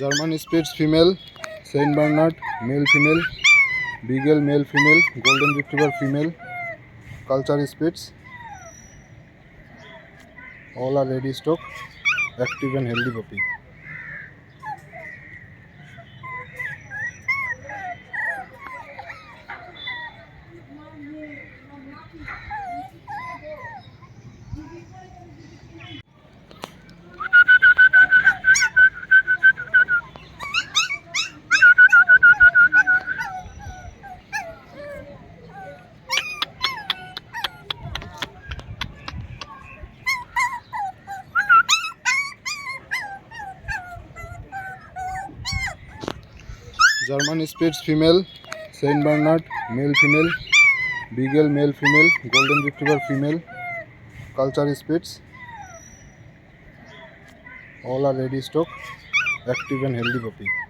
German Spitz female, Saint Bernard male female, Beagle male female, Golden Retriever female, Culture Spitz, all are ready stock, active and healthy puppy. German Spitz female, Saint Bernard male female, Beagle male female, Golden Retriever female, Culture Spitz, all are ready stock, active and healthy puppy.